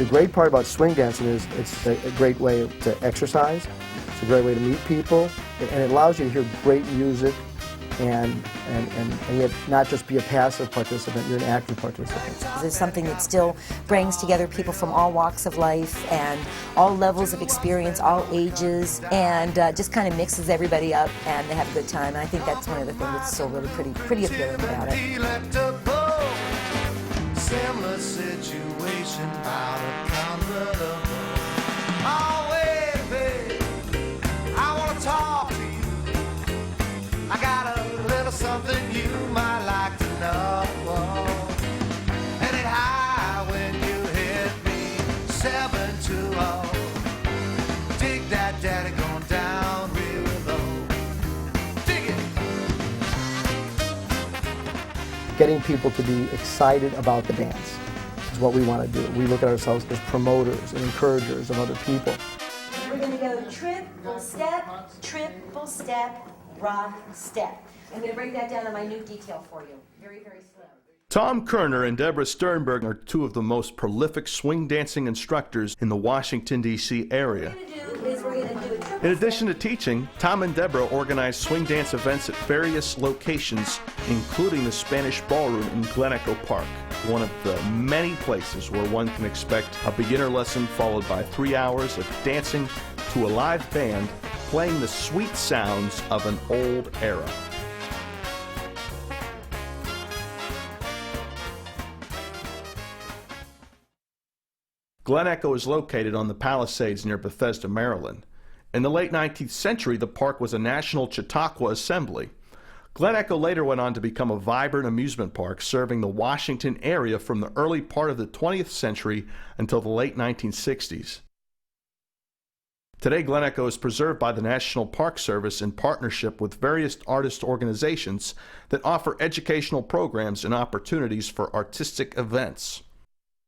The great part about swing dancing is it's a great way to exercise, it's a great way to meet people, and it allows you to hear great music and yet not just be a passive participant, you're an active participant. It's something that still brings together people from all walks of life and all levels of experience, all ages, and just kind of mixes everybody up and they have a good time. And I think that's one of the things that's still really pretty appealing about it. Similar situation, oh, wait, babe, I want to talk to you. I got a little something you might like to know. And it high when you hit me, 720. Dig that daddy going down real low. Dig it. Getting people to be excited about the dance is what we want to do. We look at ourselves as promoters and encouragers of other people. We're going to go triple step, rock, step. I'm going to break that down in minute detail for you. Very, very slow. Tom Kerner and Deborah Sternberg are two of the most prolific swing dancing instructors in the Washington, D.C. area. In addition to teaching, Tom and Deborah organize swing dance events at various locations, including the Spanish Ballroom in Glen Echo Park, one of the many places where one can expect a beginner lesson followed by 3 hours of dancing to a live band playing the sweet sounds of an old era. Glen Echo is located on the Palisades near Bethesda, Maryland. In the late 19th century, the park was a national Chautauqua assembly. Glen Echo later went on to become a vibrant amusement park serving the Washington area from the early part of the 20th century until the late 1960s. Today, Glen Echo is preserved by the National Park Service in partnership with various artist organizations that offer educational programs and opportunities for artistic events.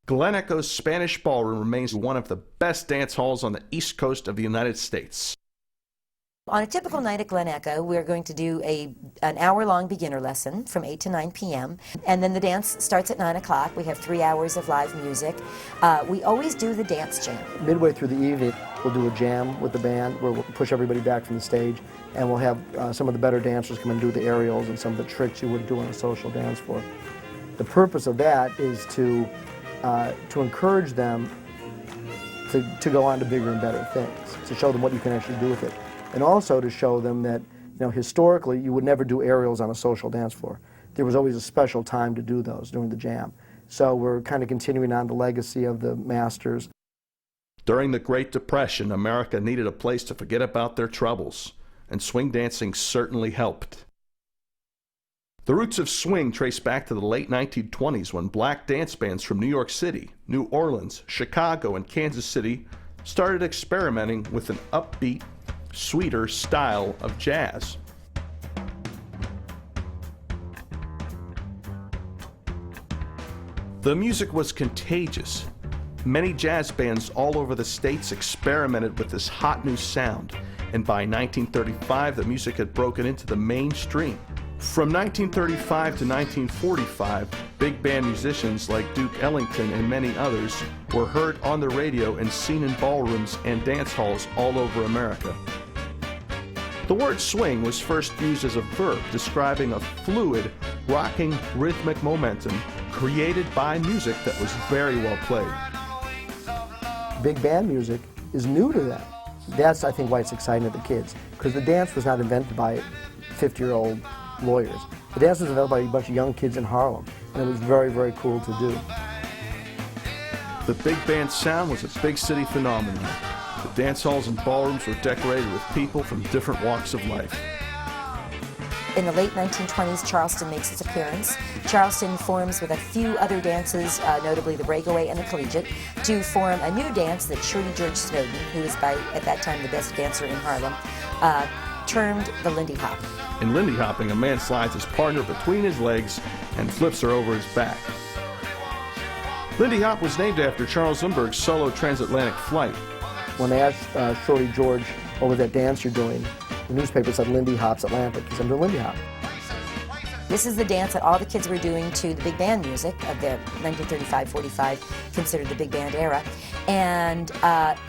Glen Echo's Spanish Ballroom remains one of the best dance halls on the East Coast of the United States. On a typical night at Glen Echo, we're going to do an hour-long beginner lesson from 8 to 9 p.m. And then the dance starts at 9 o'clock. We have 3 hours of live music. We always do the dance jam. Midway through the evening, we'll do a jam with the band where we'll push everybody back from the stage, and we'll have some of the better dancers come and do the aerials and some of the tricks you would do on a social dance floor. The purpose of that is to encourage them to go on to bigger and better things, to show them what you can actually do with it. And also to show them that, historically, you would never do aerials on a social dance floor. There was always a special time to do those during the jam. So we're kind of continuing on the legacy of the masters. During the Great Depression, America needed a place to forget about their troubles, and swing dancing certainly helped. The roots of swing trace back to the late 1920s when black dance bands from New York City, New Orleans, Chicago, and Kansas City started experimenting with an upbeat, sweeter style of jazz. The music was contagious. Many jazz bands all over the states experimented with this hot new sound, and by 1935 the music had broken into the mainstream. From 1935 to 1945, big band musicians like Duke Ellington and many others were heard on the radio and seen in ballrooms and dance halls all over America. The word swing was first used as a verb describing a fluid, rocking, rhythmic momentum created by music that was very well played. Big band music is new to them. That's, I think, why it's exciting to the kids, because the dance was not invented by 50-year-old lawyers. The dance was developed by a bunch of young kids in Harlem, and it was very, very cool to do. The big band sound was a big city phenomenon. The dance halls and ballrooms were decorated with people from different walks of life. In the late 1920s, Charleston makes its appearance. Charleston forms with a few other dances, notably the breakaway and the collegiate, to form a new dance that Shirley George Snowden, who was at that time the best dancer in Harlem, termed the Lindy Hop. In Lindy hopping, a man slides his partner between his legs and flips her over his back. Lindy Hop was named after Charles Lindbergh's solo transatlantic flight. When they asked Shirley George, what was that dance you're doing, the newspaper said Lindy Hop's Atlantic. He said, I'm doing Lindy Hop. This is the dance that all the kids were doing to the big band music of the 1935-45, considered the big band era. And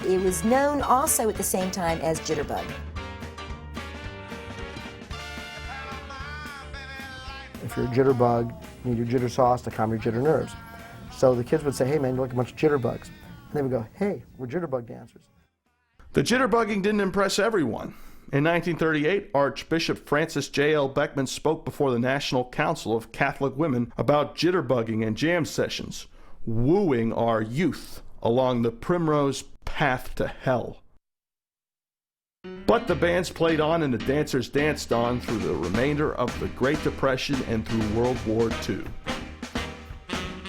it was known also at the same time as jitterbug. If you're a jitterbug, you need your jitter sauce to calm your jitter nerves. So the kids would say, hey man, you're like a bunch of jitterbugs. And they would go, hey, we're jitterbug dancers. The jitterbugging didn't impress everyone. In 1938, Archbishop Francis J.L. Beckman spoke before the National Council of Catholic Women about jitterbugging and jam sessions, wooing our youth along the primrose path to hell. But the bands played on and the dancers danced on through the remainder of the Great Depression and through World War II.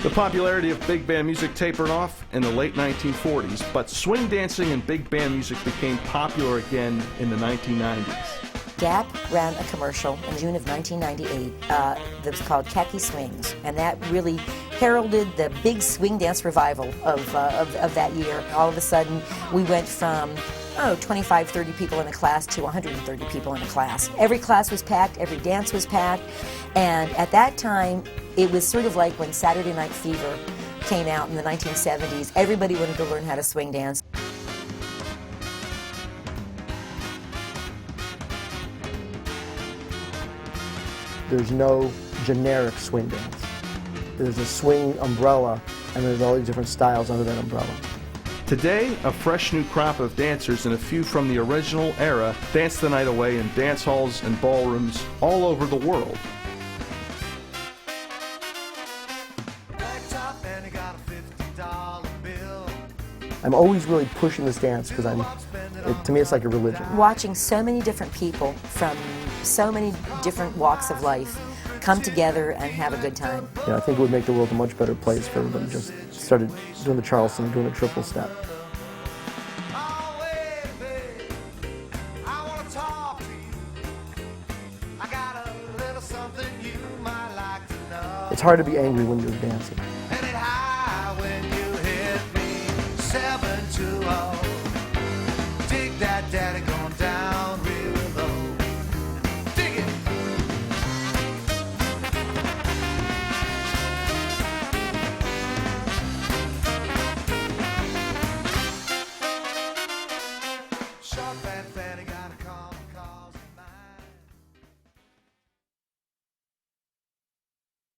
The popularity of big band music tapered off in the late 1940s, but swing dancing and big band music became popular again in the 1990s. Gap ran a commercial in June of 1998 that was called Khaki Swings, and that really heralded the big swing dance revival of that year. All of a sudden, we went from 25, 30 people in a class to 130 people in a class. Every class was packed, every dance was packed, and at that time, it was sort of like when Saturday Night Fever came out in the 1970s. Everybody wanted to learn how to swing dance. There's no generic swing dance. There's a swing umbrella, and there's all these different styles under that umbrella. Today, a fresh new crop of dancers and a few from the original era dance the night away in dance halls and ballrooms all over the world. I'm always really pushing this dance because to me it's like a religion. Watching so many different people from so many different walks of life come together and have a good time. Yeah, I think it would make the world a much better place if everybody just started doing the Charleston and doing the triple step. It's hard to be angry when you're dancing.